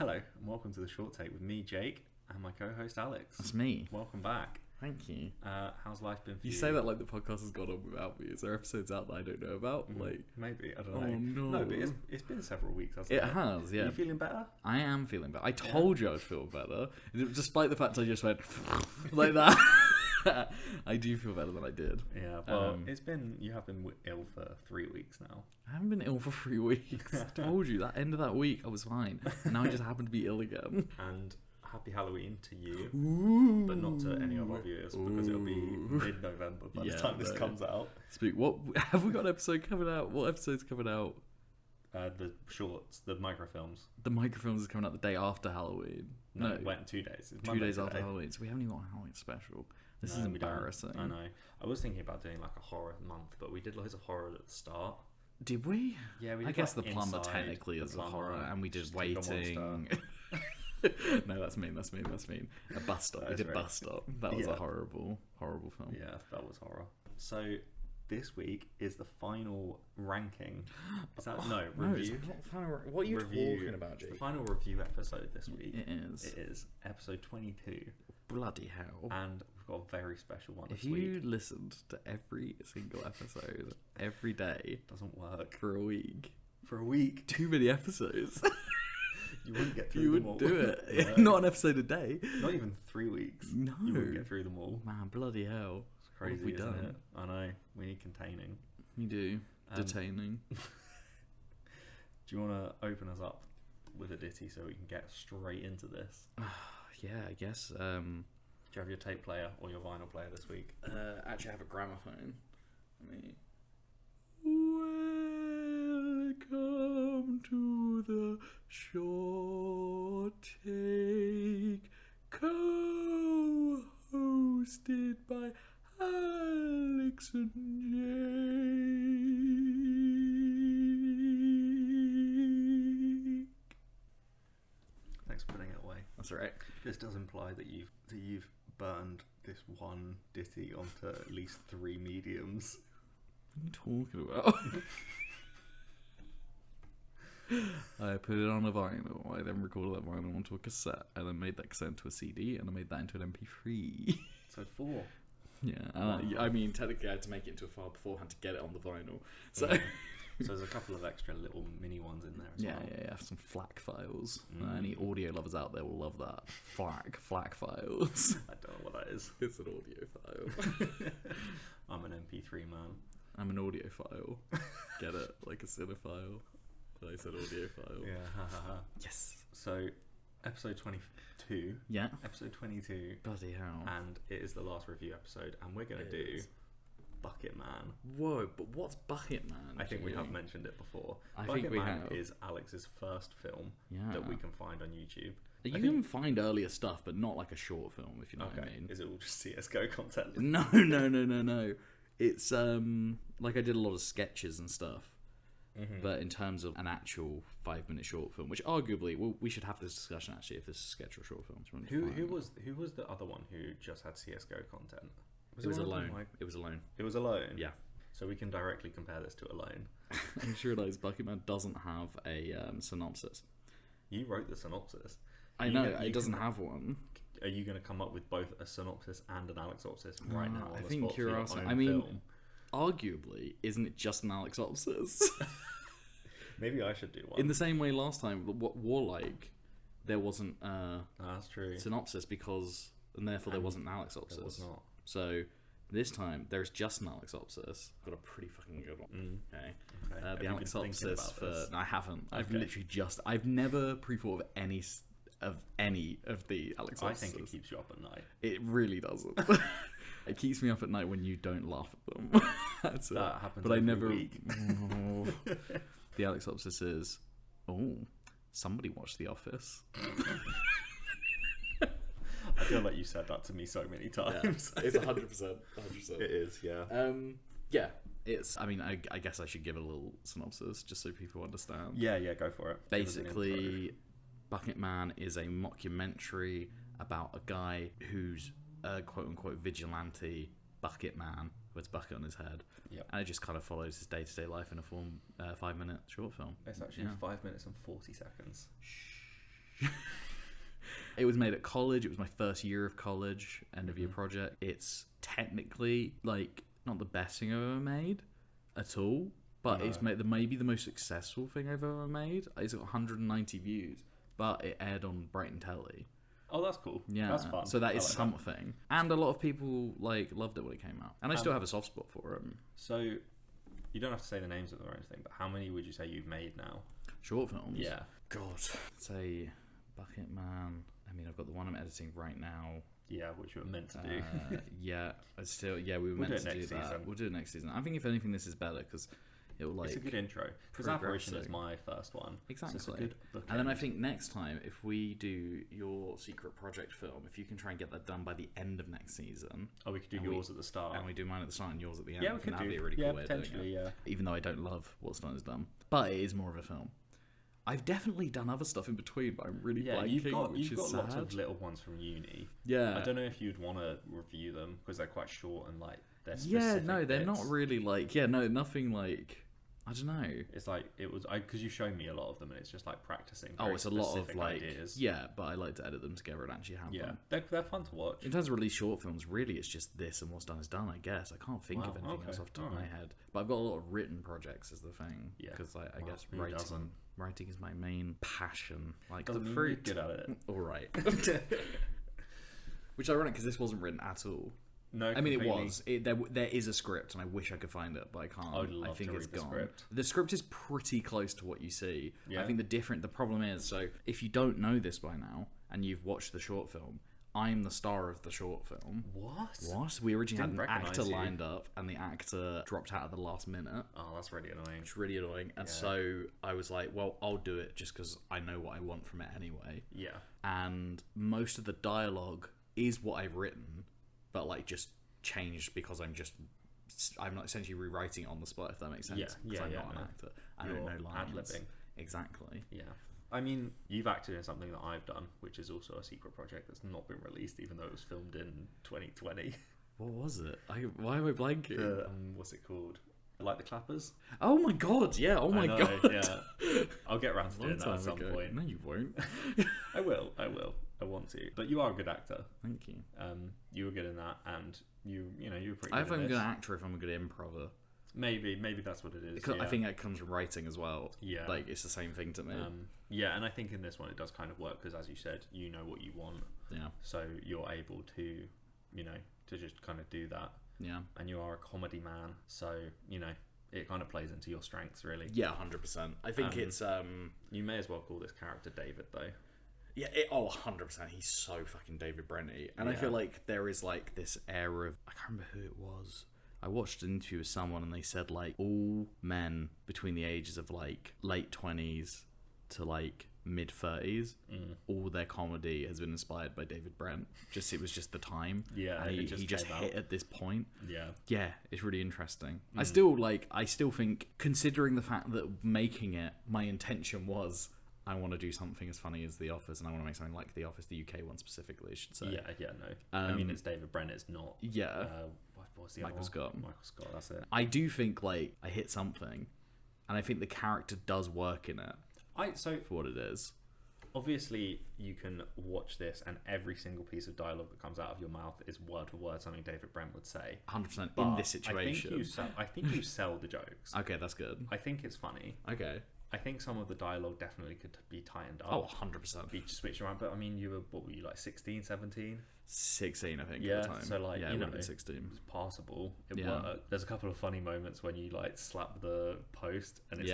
Hello, and welcome to the Short Take with me, Jake, and my co-host, Alex. That's me. Welcome back. Thank you. How's life been for you? You say that like the podcast has gone on without me. Is there episodes out that I don't know about? Maybe, I don't Oh know. no. No, but it's been several weeks, hasn't it? It has, yeah. Are you feeling better? I am feeling better. I told you I'd feel better, despite the fact I just went like that. I do feel better than I did. Yeah, well, you have been ill for 3 weeks now. I haven't been ill for 3 weeks. I told you, that end of that week I was fine. And now I just happen to be ill again. And happy Halloween to you, Ooh. but not to any of our viewers, because it'll be mid-November by the time this comes out. What have we got an episode coming out? What episode's coming out? The shorts, the microfilms. The microfilms is coming out the day after Halloween. No, it went 2 days. It's 2 Monday days today. after Halloween, so we haven't even got a Halloween special. This is we don't. embarrassing. I know. I was thinking about doing like a horror month, but we did loads of horror at the start. Did we? Yeah, we I did, guess like, the plumber Inside, technically The is a Plumber, horror, and we did Just Keep a waiting. No, that's mean. A bus stop. We did bus stop. That was a horrible film. Yeah, that was horror. So this week is the final ranking. Is that review? No, it's not final. What are you talking about, Jake? It's the final review episode this week. It is. It is episode 22. Bloody hell! And we've got a very special one If this week. you listened to every single episode every day Doesn't work for a week, for a week. too many episodes. You wouldn't get through You them all. wouldn't do it. No. Not an episode a day. Not even 3 weeks. No. You wouldn't get through them all. Man, bloody hell! It's crazy, What have we isn't done? it? I know. We need containing. You do. Detaining. Do you want to open us up with a ditty so we can get straight into this? Yeah, I guess. Do you have your tape player or your vinyl player this week? Actually, I have a gramophone. Welcome to the Short Take, co-hosted by Alex and Jake. Thanks for putting it away. That's all right. This does imply that you've burned this one ditty onto at least 3 mediums. What are you talking about? I put it on a vinyl. I then recorded that vinyl onto a cassette. I then made that cassette into a CD, and I made that into an MP3. So 4. Yeah, I mean, technically, I had to make it into a file beforehand to get it on the vinyl. So, So there's a couple of extra little mini ones in there as well. Yeah, some FLAC files. Any audio lovers out there will love that. FLAC files. I don't know what that is. It's an audio file. I'm an MP3 man. I'm an audio file. Get it? Like a cinephile. I said audio file. Yeah, ha. Yes. So, episode 22. Yeah. Episode 22. Bloody hell. And it is the last review episode, and we're going to do Bucketman. Whoa, but what's Bucketman? I think we have mentioned it before. I think we Bucketman have. is Alex's first film that we can find on YouTube. You can find earlier stuff, but not like a short film, if you know what I mean. Is it all just CSGO content? No. It's like I did a lot of sketches and stuff. Mm-hmm. But in terms of an actual 5-minute short film, which arguably we should have this discussion actually if this is a sketch or short film. Who was the other one who just had CSGO content? It was Alone. It was Alone. It was Alone? Yeah. So we can directly compare this to Alone. I just realised Bucketman doesn't have a synopsis. You wrote the synopsis. I know, it doesn't have one. Are you going to come up with both a synopsis and an Alexopsis right now on I the think spot for your own film? Arguably, isn't it just an Alexopsis? Maybe I should do one. In the same way last time, what Warlike, there wasn't that's true. synopsis because, and therefore there wasn't an Alexopsis. There was not. So this time there's just an Alexopsis. Got a pretty fucking good one. Okay. The Alexopsis for I haven't. I've never pre-thought of any of the Alexopsis. I think it keeps you up at night. It really doesn't. It keeps me up at night when you don't laugh at them. That's it. That happens but I every never. week. The Alexopsis is, somebody watched The Office. I feel like you said that to me so many times. Yeah, it's 100%. It is, yeah. Yeah, it's. I mean, I guess I should give a little synopsis just so people understand. Yeah, go for it. Basically, Bucketman is a mockumentary about a guy who's a quote-unquote vigilante bucket man with a bucket on his head. Yep. And it just kind of follows his day-to-day life in a 5-minute short film. It's actually 5 minutes and 40 seconds. It was made at college. It was my first year of college, end of year project. It's technically like not the best thing I've ever made at all, but it's maybe the most successful thing I've ever made. It's got 190 views, but it aired on Brighton Telly. Oh, that's cool. Yeah, that's fun. So that is something, and a lot of people like loved it when it came out, and I still have a soft spot for it. So, you don't have to say the names of them or anything, but how many would you say you've made now? Short films. Yeah. God, say Bucketman. I mean, I've got the one I'm editing right now. Yeah, which we were meant to do. We were meant to do that. We'll do it next season. I think if anything, this is better because it will it's a good intro. Because Apparition is my first one. Exactly. So it's a good bookend. And then I think next time, if we do your secret project film, if you can try and get that done by the end of next season. Oh, we could do yours at the start. And we do mine at the start and yours at the end. Yeah, we could do. That'd be a really cool way potentially, yeah. Even though I don't love what's done is done. But it is more of a film. I've definitely done other stuff in between, but I'm really liking, you've got sad. Lots of little ones from uni. Yeah. I don't know if you'd want to review them because they're quite short and like they're specific. Yeah, no, they're bits. not really like nothing like. I don't know. It's like it was because you showed me a lot of them, and it's just like practicing. It's a lot of like ideas. Yeah, but I like to edit them together and actually have them. They're fun to watch. In terms of release short films, really, it's just this and what's done is done. I guess I can't think of anything else off the top of my head. But I've got a lot of written projects as the thing. Yeah, because I guess writing is my main passion. Like the fruit. Good at it. All right. Which is ironic because this wasn't written at all. No, I mean, it was. There is a script, and I wish I could find it, but I can't. I think it's gone. The script is pretty close to what you see. Yeah. I think the problem is, so if you don't know this by now, and you've watched the short film, I'm the star of the short film. What? We originally had an actor lined up, and the actor dropped out at the last minute. Oh, that's really annoying. It's really annoying. And so I was like, well, I'll do it just because I know what I want from it anyway. Yeah. And most of the dialogue is what I've written, but like just changed because I'm not essentially rewriting it on the spot, if that makes sense. Because I'm not an actor. I don't know lines. Ad-libbing. Exactly. Yeah. I mean, you've acted in something that I've done, which is also a secret project that's not been released, even though it was filmed in 2020. What was it? Why am I blanking? What's it called? Like the Clappers? Oh my god, yeah. Oh my god. Yeah. I'll get around to doing that at some point. No, you won't. I will. I want to. But you are a good actor. Thank you. You were good in that, and you were pretty good. I don't know if I'm a good actor, if I'm a good improver. Maybe that's what it is. I think that comes from writing as well. Yeah. Like, it's the same thing to me. And I think in this one it does kind of work because, as you said, you know what you want. Yeah. So you're able to, to just kind of do that. Yeah. And you are a comedy man, so, it kind of plays into your strengths, really. Yeah, 100%. I think it's... You may as well call this character David, though. Yeah, 100%. He's so fucking David Brenty. And I feel like there is, like, this air of... I can't remember who it was. I watched an interview with someone and they said, like, all men between the ages of, like, late 20s to, like, mid-30s, all their comedy has been inspired by David Brent. It was just the time. Yeah, and he just hit at this point. Yeah. Yeah, it's really interesting. I still think, considering the fact that making it, my intention was... I want to do something as funny as The Office, and I want to make something like The Office, the UK one specifically, I should say. Yeah, no. I mean, it's David Brent, it's not... Yeah. What's the Michael Scott. Michael Scott, that's it. I do think, like, I hit something, and I think the character does work in it for what it is. Obviously, you can watch this, and every single piece of dialogue that comes out of your mouth is word for word something David Brent would say. 100% in this situation. I think you sell the jokes. Okay, that's good. I think it's funny. Okay. I think some of the dialogue definitely could be tightened up. Oh, 100%. Be switched around. But I mean, what were you, like 16, 17? 16, I think, yeah, at the time. So, like, yeah, 16. It's passable. It worked. There's a couple of funny moments when you, like, slap the post, and it's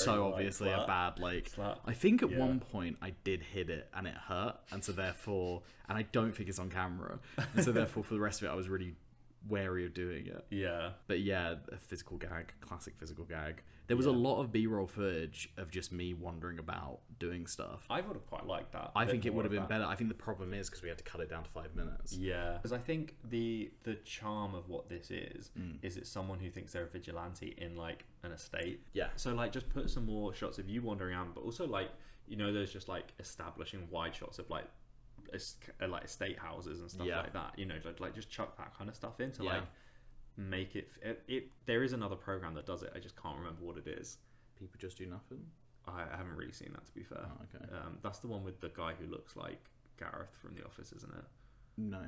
obviously a bad, like... Slap. I think at one point I did hit it, and it hurt, and so therefore... And I don't think it's on camera. And so therefore, for the rest of it, I was really wary of doing it. Yeah. But yeah, a physical gag. Classic physical gag. There was a lot of B-roll footage of just me wandering about doing stuff. I would have quite liked that. I think it would have been better. I think the problem is because we had to cut it down to 5 minutes. Yeah. Because I think the charm of what this is it's someone who thinks they're a vigilante in, like, an estate. Yeah. So, like, just put some more shots of you wandering around, but also, like, there's just, like, establishing wide shots of, like estate houses and stuff like that. Like, just chuck that kind of stuff into, like, make it there is another program that does it. I just can't remember what it is. People Just Do Nothing. I haven't really seen that, to be fair. Oh, okay. That's the one with the guy who looks like Gareth from The Office, isn't it? No.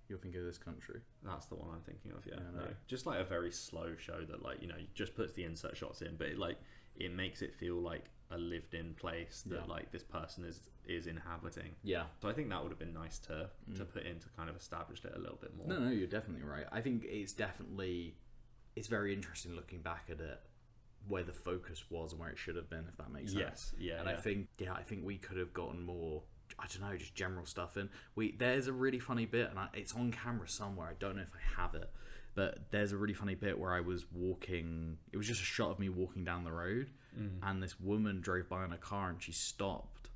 You're thinking of This Country. That's the one I'm thinking of. Yeah. No. Just like a very slow show that, like, you know, just puts the insert shots in, but it makes it feel like a lived-in place that like this person is inhabiting. Yeah. So I think that would have been nice to put in to kind of establish it a little bit more. No, you're definitely right. I think it's very interesting looking back at it, where the focus was and where it should have been, if that makes sense. Yeah. And I think we could have gotten more, I don't know, just general stuff in. There's a really funny bit, and it's on camera somewhere. I don't know if I have it, but there's a really funny bit where I was walking. It was just a shot of me walking down the road, and this woman drove by in a car, and she stopped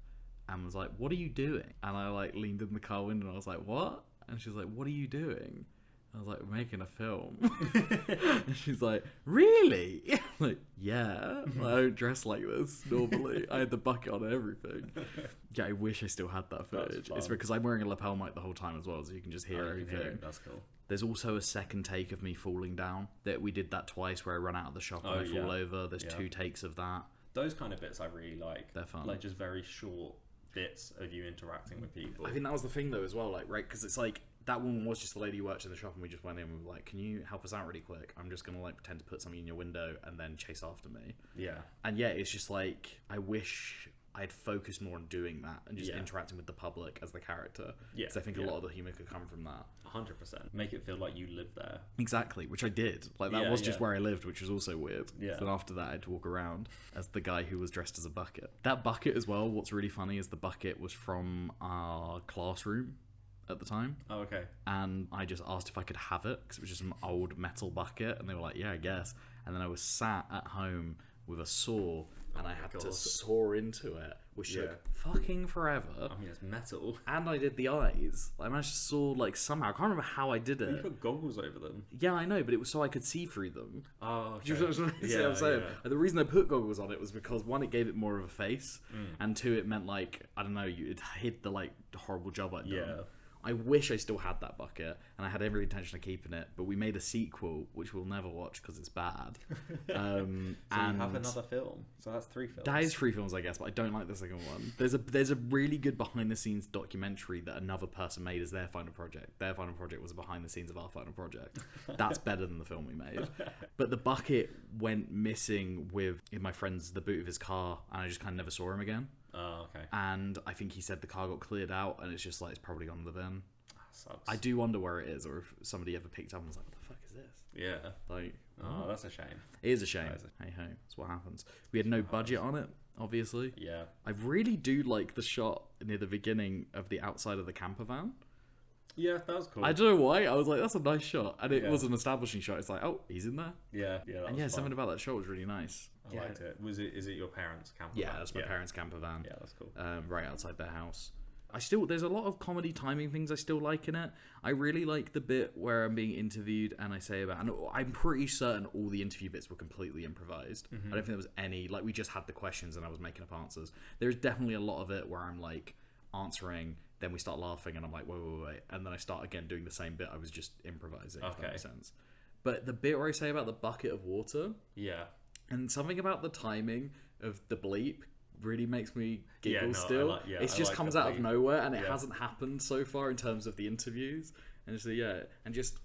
and was like, "What are you doing?" And I like leaned in the car window, and I was like, "What?" And she was like, "What are you doing?" I was like, making a film. And she's like, really? I'm like, yeah. I don't dress like this normally. I had the bucket on and everything. Yeah, I wish I still had that footage. It's because I'm wearing a lapel mic the whole time as well, so you can just hear everything. That's cool. There's also a second take of me falling down. That we did that twice, where I run out of the shop and I fall over. There's 2 takes of that. Those kind of bits I really like. They're fun. Like just very short bits of you interacting with people. I think that was the thing though as well, like, right, because it's like, that woman was just the lady who worked in the shop, and we just went in and we were like, can you help us out really quick? I'm just going to like pretend to put something in your window and then chase after me. Yeah. And yeah, it's just like, I wish I'd focused more on doing that and just interacting with the public as the character. Yeah. Because I think a lot of the humour could come from that. 100%. Make it feel like you live there. Exactly, which I did. Like, that was just where I lived, which was also weird. Yeah. Then after that, I had to walk around as the guy who was dressed as a bucket. That bucket as well, what's really funny is the bucket was from our classroom at the time. Oh, okay. And I just asked if I could have it, because it was just an old metal bucket, and they were like, yeah, I guess. And then I was sat at home with a saw, and I had to saw into it, which took fucking forever. I mean, it's metal. And I did the eyes. I managed to saw, like, somehow. I can't remember how I did it. You put goggles over them. Yeah, I know, but it was so I could see through them. Oh, okay. Do you know what I'm saying? Yeah. The reason I put goggles on it was because, 1, it gave it more of a face, and 2, it meant, like, I don't know, it hid the, like, horrible job I'd done. Yeah. I wish I still had that bucket, and I had every intention of keeping it, but we made a sequel, which we'll never watch because it's bad. So and you have another film, so that's 3 films. That is 3 films, I guess, but I don't like the second one. There's a really good behind-the-scenes documentary that another person made as their final project. Their final project was a behind-the-scenes of our final project. That's better than the film we made. But the bucket went missing in my friend's, the boot of his car, and I just kind of never saw him again. Oh, okay. And I think he said the car got cleared out, and it's just like, it's probably gone in the bin. That sucks. I do wonder where it is, or if somebody ever picked up and was like, what the fuck is this? Yeah. Like, oh, that's a shame. It is a shame. Hey ho, that's what happens. We had no budget on it, obviously. Yeah. I really do like the shot near the beginning of the outside of the camper van. Yeah, that was cool. I don't know why. I was like, that's a nice shot. And it was an establishing shot. It's like, oh, he's in there. Yeah. And yeah, something about that shot was really nice. I liked it. Is it your parents' camper van? Yeah, that's my parents' camper van. Yeah, that's cool. Right outside their house. There's a lot of comedy timing things I still like in it. I really like the bit where I'm being interviewed and I say about, and I'm pretty certain all the interview bits were completely improvised. I don't think there was any, like, we just had the questions and I was making up answers. There's definitely a lot of it where I'm like answering, then we start laughing and I'm like, wait, and then I start again doing the same bit I was just improvising. If that makes sense. But the bit where I say about the bucket of water, and something about the timing of the bleep really makes me giggle still. It just comes out of nowhere, and it hasn't happened so far in terms of the interviews. And so and just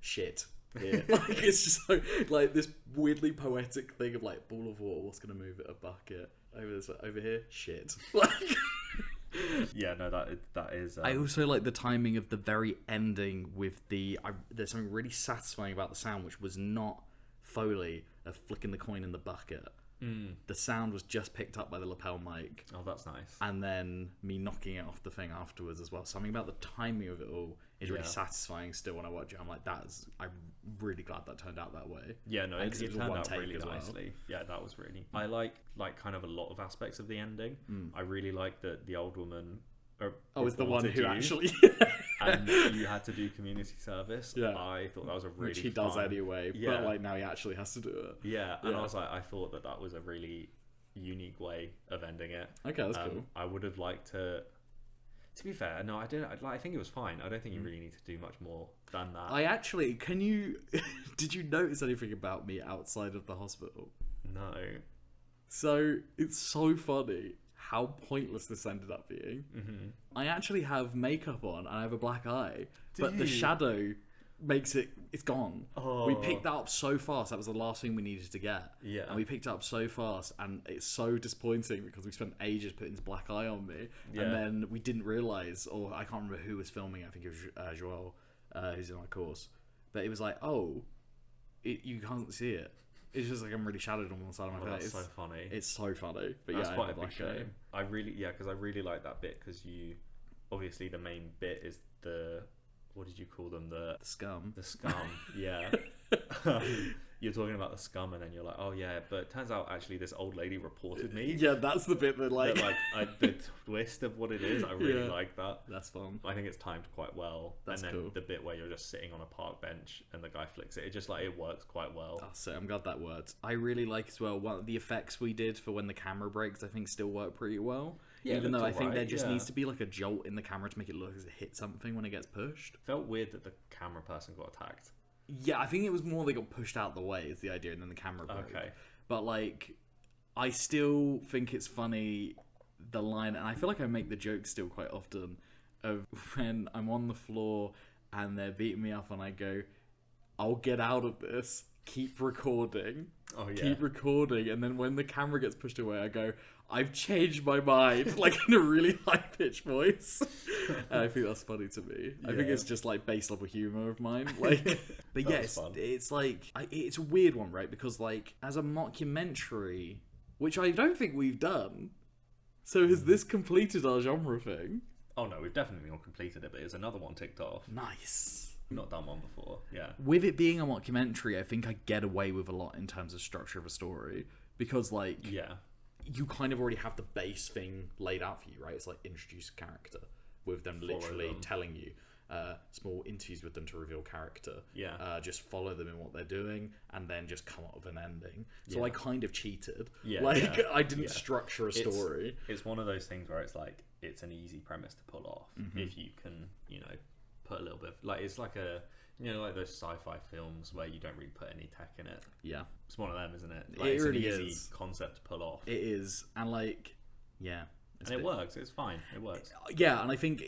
shit. Yeah. Like, it's just like this weirdly poetic thing of like, ball of water, what's gonna move it? A bucket. Over here, shit. Like, yeah, no, that is. I also like the timing of the very ending with there's something really satisfying about the sound, which was not Foley of flicking the coin in the bucket. The sound was just picked up by the lapel mic. Oh, that's nice. And then me knocking it off the thing afterwards as well. Something about the timing of it all is really satisfying still when I watch it. I'm like, I'm really glad that turned out that way. Yeah, no, it turned out really nicely. Yeah, that was really... I like kind of a lot of aspects of the ending. I really like that the old woman... is the one who actually... and you had to do community service. Yeah. I thought that was a really Which he does anyway, but like now he actually has to do it. Yeah, and I was like, I thought that was a really unique way of ending it. Okay, that's cool. I would have liked to be fair, no, I didn't. I think it was fine. I don't think you really need to do much more than that. Did you notice anything about me outside of the hospital? No. So, it's so funny how pointless this ended up being. I actually have makeup on and I have a black eye, but the shadow makes it's gone. We picked that up so fast. That was the last thing we needed to get. Yeah. And we picked it up so fast, and it's so disappointing because we spent ages putting this black eye on me, and then we didn't realise, or I can't remember who was filming. I think it was Joel, who's in my course, but it was like, you can't see it. It's just like I'm really shadowed on one side of my face. That's so funny. It's so funny. But that's yeah, quite a big shame. Because I really like that bit because obviously the main bit is what did you call them? The scum. The scum, yeah. You're talking about the scum, and then you're like, oh yeah, but it turns out actually this old lady reported me. Yeah, that's the bit that like... the twist of what it is, I really like that. That's fun. I think it's timed quite well. That's and then cool. the bit where you're just sitting on a park bench and the guy flicks it, it works quite well. That's it, I'm glad that worked. I really like as well, one of the effects we did for when the camera breaks, I think still work pretty well. Yeah, even though I think there just needs to be like a jolt in the camera to make it look as it hit something when it gets pushed. Felt weird that the camera person got attacked. Yeah, I think it was more they got pushed out the way is the idea, and then the camera broke. Okay. But like, I still think it's funny, the line, and I feel like I make the joke still quite often, of when I'm on the floor and they're beating me up and I go, I'll get out of this, keep recording. Oh yeah. Keep recording, and then when the camera gets pushed away, I go, I've changed my mind, like in a really high-pitched voice. And I think that's funny to me. Yeah. I think it's just like base level humor of mine. Like, but yeah, it's like it's a weird one, right? Because like as a mockumentary, which I don't think we've done. So has this completed our genre thing? Oh no, we've definitely not completed it, but it's another one ticked off. Nice. Not done one before. Yeah. With it being a mockumentary, I think I get away with a lot in terms of structure of a story because like you kind of already have the base thing laid out for you, right? It's like introduce a character with them literally telling you small interviews with them to reveal character. Yeah. Just follow them in what they're doing and then just come up with an ending. So I kind of cheated. Yeah. I didn't structure a story. It's one of those things where it's like it's an easy premise to pull off if you can, put a little bit of, it's like like those sci-fi films where you don't really put any tech in it. Yeah. It's one of them, isn't it? It it's really an easy concept to pull off. It is. And and it works. It's fine. It works. Yeah, and I think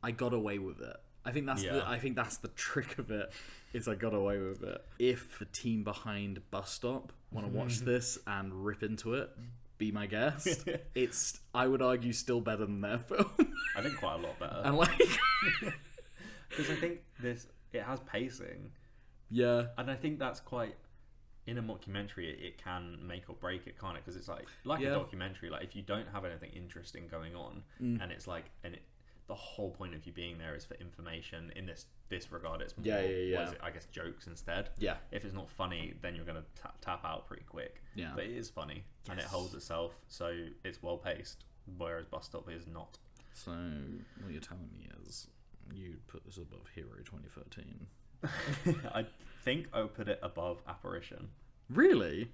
I got away with it. I think that's the trick of it. Is I got away with it. If the team behind Bus Stop want to watch this and rip into it, be my guest. It's, I would argue, still better than their film. I think quite a lot better. And because I think it has pacing. Yeah. And I think that's quite, in a mockumentary, it can make or break it, can't it? Because it's like a documentary. Like if you don't have anything interesting going on, and it's like, the whole point of you being there is for information. In this regard, it's more, I guess, jokes instead. Yeah. If it's not funny, then you're gonna tap out pretty quick. Yeah. But it is funny, and it holds itself, so it's well paced. Whereas Bus Stop is not. So what you're telling me is you'd put this above Hero 2013. I think I would put it above Apparition. Really?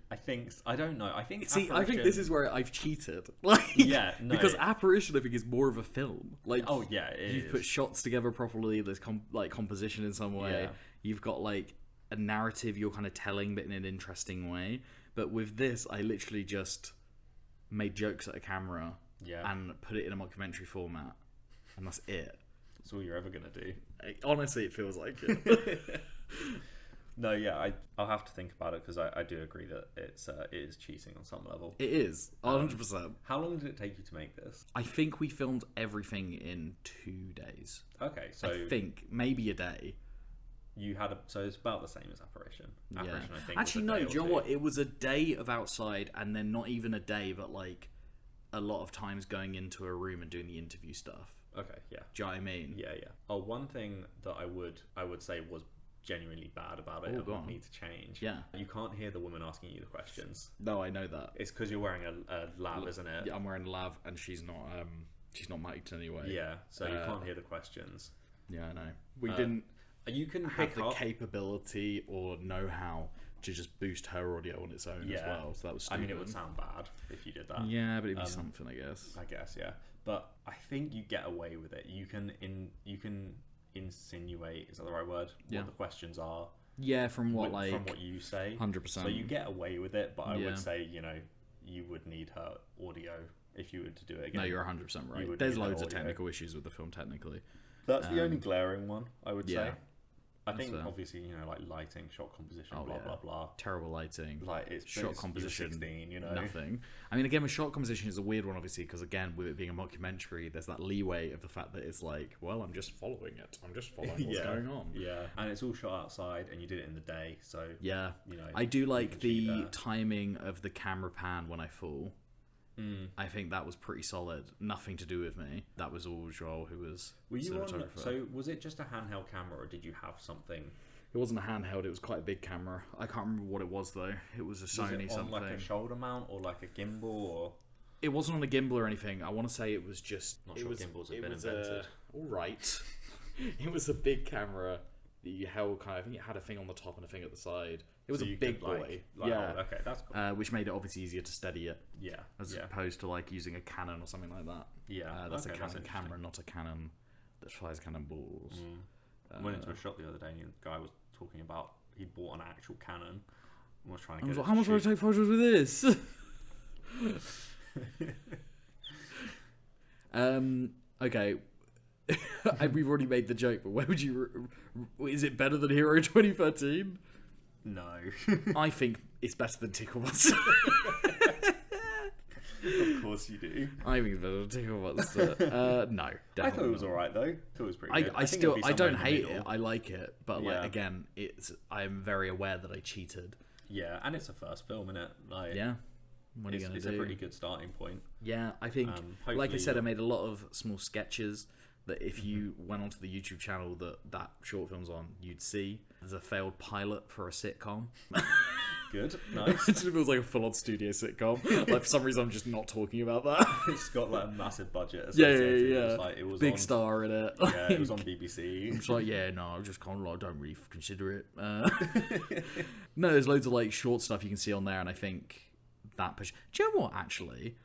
I don't know. I think this is where I've cheated. Because Apparition, I think, is more of a film. You've put shots together properly. There's composition in some way. Yeah. You've got a narrative you're kind of telling, but in an interesting way. But with this, I literally just made jokes at a camera and put it in a mockumentary format, and that's it. That's all you're ever gonna do. Honestly, it feels like it. No, yeah, I'll have to think about it because I do agree that it is cheating on some level. It is, 100%. How long did it take you to make this? I think we filmed everything in 2 days. Okay, so I think maybe a day. You had so it's about the same as Apparition. Apparition, I think. Actually, no. Do you know what? It was a day of outside, and then not even a day, but a lot of times going into a room and doing the interview stuff. Okay, yeah. Do you know what I mean? Yeah, yeah. Oh, one thing that I would say was genuinely bad about it and would need to change. Yeah. You can't hear the woman asking you the questions. No, I know that. It's because you're wearing a lav, isn't it? Yeah, I'm wearing a lav, and she's not mic'd anyway. Yeah, so you can't hear the questions. Yeah, I know. We didn't. You can have the capability or know-how to just boost her audio on its own as well. So that was stupid. I mean, it would sound bad if you did that. Yeah, but it'd be something, I guess. I guess, yeah. But I think you get away with it. You can insinuate, is that the right word? What the questions are. Yeah, from what you say. 100%. So you get away with it, but I would say, you would need her audio if you were to do it again. No, you're 100% right. There's loads of technical issues with the film, technically. That's the only glaring one, I would say. I think obviously, you know, like lighting, shot composition, blah blah. Terrible lighting, like it's shot composition, 16, you know, nothing. I mean, again, with shot composition is a weird one, obviously, because again, with it being a mockumentary, there's that leeway of the fact that it's like, well, I'm just following it. I'm just following what's going on. Yeah, and it's all shot outside, and you did it in the day, so yeah, you know, I do like the timing of the camera pan when I fall. I think that was pretty solid. Nothing to do with me. That was all Joel, who was cinematographer. So was it just a handheld camera, or did you have something? It wasn't a handheld. It was quite a big camera. I can't remember what it was though. It was a Sony was it on something. Like a shoulder mount or like a gimbal, or it wasn't on a gimbal or anything. I want to say it was just. Not sure gimbals have been invented. All right. It was a big camera that you held. I think it had a thing on the top and a thing at the side. It was a big boy. Yeah. Oh, okay, that's cool. Which made it obviously easier to steady it. Yeah. As opposed to like using a Canon or something like that. Yeah. That's a Canon camera, not a Canon that fires cannonballs. I went into a shop the other day and the guy was talking about he bought an actual Canon and was trying to get how much would I take photos with this? Okay. We've already made the joke, but where would you... Is it better than Hero 2013? No. I think it's better than Tickle Monster. Of course you do. I think it's better than Tickle Monster. No, definitely I thought it was alright though. I thought it was pretty good. I don't hate it. I like it. But like again, I'm very aware that I cheated. Yeah, and it's a first film, innit? Like, yeah. What are you going to do? It's a pretty good starting point. Yeah, I think, like I said, I made a lot of small sketches that if you went onto the YouTube channel that short film's on, you'd see. There's a failed pilot for a sitcom. Good, nice. It feels like a full-on studio sitcom. Like for some reason, I'm just not talking about that. It's got like a massive budget. Yeah. It was big star in it. Yeah, it was on BBC. It's like, I just kind of like don't really consider it. No, there's loads of like short stuff you can see on there, and I think that push. Do you know what? Actually,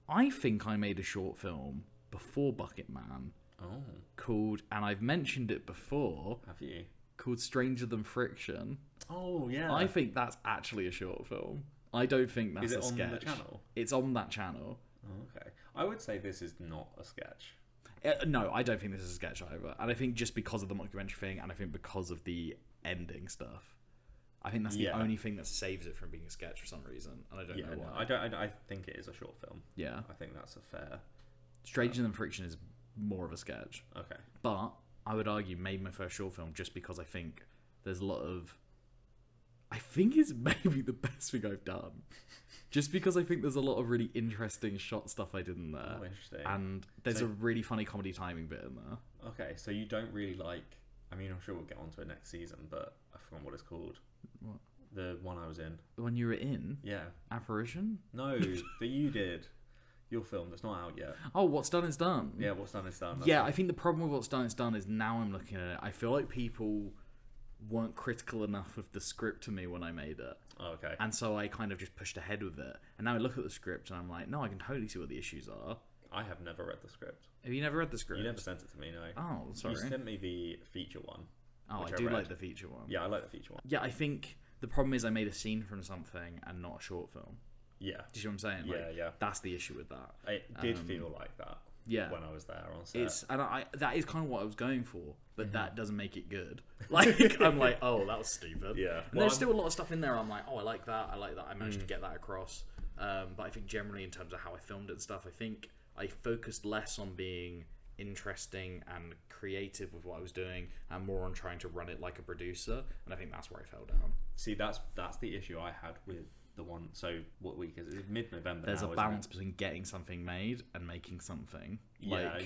I think I made a short film before Bucketman. Oh. Called, and I've mentioned it before. Have you? Called Stranger Than Friction. Oh, yeah. I think that's actually a short film. I don't think that's a sketch. Is it on the channel? It's on that channel. Oh, okay. I would say this is not a sketch. No, I don't think this is a sketch either. And I think just because of the mockumentary thing, and I think because of the ending stuff, I think that's the only thing that saves it from being a sketch for some reason. And I don't know why. I think it is a short film. Yeah. I think that's a fair... Stranger Than Friction is more of a sketch. Okay. But I would argue made my first short film just because I think there's a lot of... I think it's maybe the best thing I've done. Just because I think there's a lot of really interesting shot stuff I did in there. Oh, interesting. And there's a really funny comedy timing bit in there. Okay, so you don't really like... I mean, I'm sure we'll get onto it next season, but I forgot what it's called. What? The one I was in. The one you were in? Yeah. Apparition? No, that you did. Your film that's not out yet. Oh, What's Done Is Done. Yeah, What's Done Is Done. I think the problem with What's Done Is Done is now I'm looking at it, I feel like people weren't critical enough of the script to me when I made it. Oh, okay. And so I kind of just pushed ahead with it. And now I look at the script and I'm like, no, I can totally see what the issues are. I have never read the script. Have you never read the script? You never sent it to me, no. Oh, sorry. You sent me the feature one. Oh, I do like the feature one. Yeah, I like the feature one. Yeah, I think the problem is I made a scene from something and not a short film. Yeah. Do you see what I'm saying? Yeah. That's the issue with that. It did feel like that. Yeah. When I was there on set. That is kind of what I was going for, but that doesn't make it good. Like, I'm like, oh, that was stupid. Yeah. And there's still a lot of stuff in there. I'm like, oh, I like that. I managed to get that across. But I think generally in terms of how I filmed it and stuff, I think I focused less on being interesting and creative with what I was doing and more on trying to run it like a producer. And I think that's where I fell down. See, that's the issue I had with the one. So what week is it? It's mid-November. There's a balance between getting something made and making something. Yeah.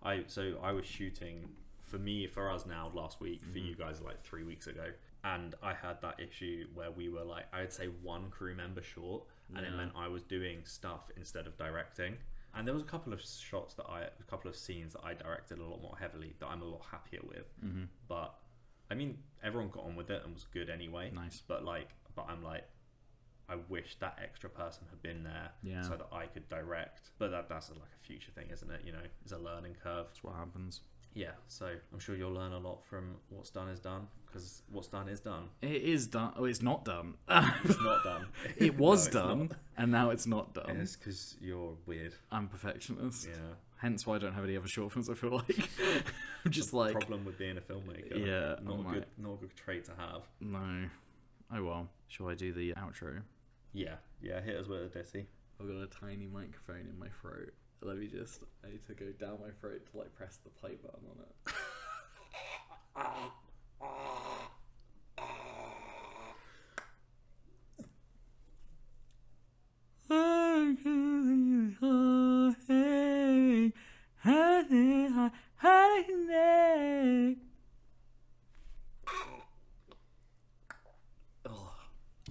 I was shooting for us now last week, for you guys like 3 weeks ago, and I had that issue where we were like, I would say one crew member short, and it meant I was doing stuff instead of directing. And there was a couple of scenes that I directed a lot more heavily that I'm a lot happier with. But I mean, everyone got on with it and was good anyway. Nice. But I'm like, I wish that extra person had been there so that I could direct. But that's like a future thing, isn't it? You know, it's a learning curve. That's what happens. Yeah, so I'm sure you'll learn a lot from what's done is done, because what's done is done. It is done. Oh, it's not done. It's not done. It was done, and now it's not done. It's because you're weird. I'm a perfectionist. Yeah. Hence why I don't have any other short films, I feel like. I'm just like... problem with being a filmmaker. Yeah. Not a good trait to have. No. Oh well. Shall I do the outro? Yeah. Yeah, hit us with a ditty. I've got a tiny microphone in my throat. I need to go down my throat to like press the play button on it.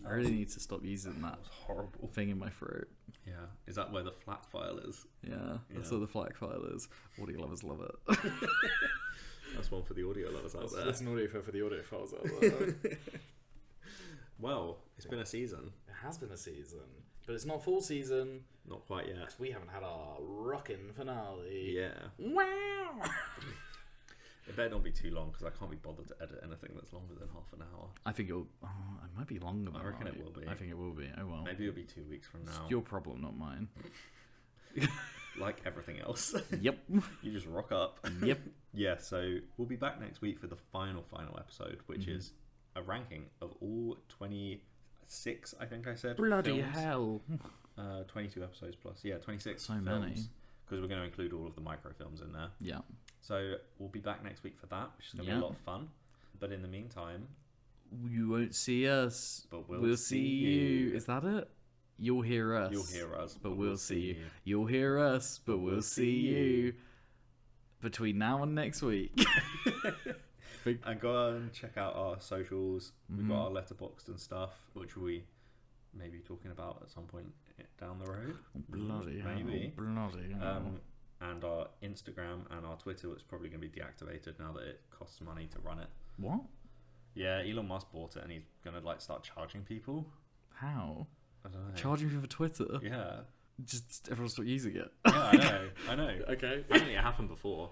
I really need to stop using that horrible thing in my throat. Yeah. Is that where the flat file is? Yeah, that's where the flat file is. Audio lovers love it. That's one for the audio lovers out there. That's an audio for the audio files out there. Well, it's been a season. It has been a season. But it's not full season. Not quite yet. Because we haven't had our rockin' finale. Yeah. Wow! It better not be too long, because I can't be bothered to edit anything that's longer than half an hour. I think it'll... Oh, it might be longer than I reckon it will be. I think it will be. Oh well. Maybe it'll be 2 weeks from now. It's your problem, not mine. Like everything else. Yep. You just rock up. Yep. Yeah, so we'll be back next week for the final episode, which is a ranking of all 26, I think I said. Bloody films. hell. 22 episodes plus. Yeah, 26 so films. Many. Because we're going to include all of the microfilms in there. Yeah. So we'll be back next week for that, which is going to be a lot of fun. But in the meantime... You won't see us, but we'll see you. Is that it? You'll hear us. You'll hear us, but we'll see you. You'll hear us, but we'll see you. Between now and next week. And go and check out our socials. We've got our Letterboxd and stuff, which we may be talking about at some point down the road. Bloody maybe. Hell. Bloody hell. And our Instagram and our Twitter, it's probably going to be deactivated now that it costs money to run it. What? Yeah, Elon Musk bought it and he's going to start charging people. How? I don't know. Charging people for Twitter? Yeah. Just everyone start using it. Yeah, I know. Okay. I think it happened before.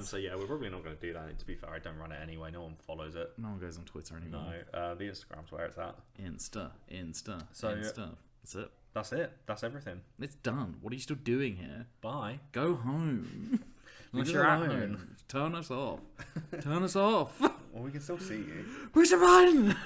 So yeah, we're probably not going to do that. To be fair, I don't run it anyway. No one follows it. No one goes on Twitter anymore. No, the Instagram's where it's at. Insta. So Insta. That's it. That's it. That's everything. It's done. What are you still doing here? Bye. Go home. Unless you're at home. Turn us off. Turn us off. Well, we can still see you. Push the button!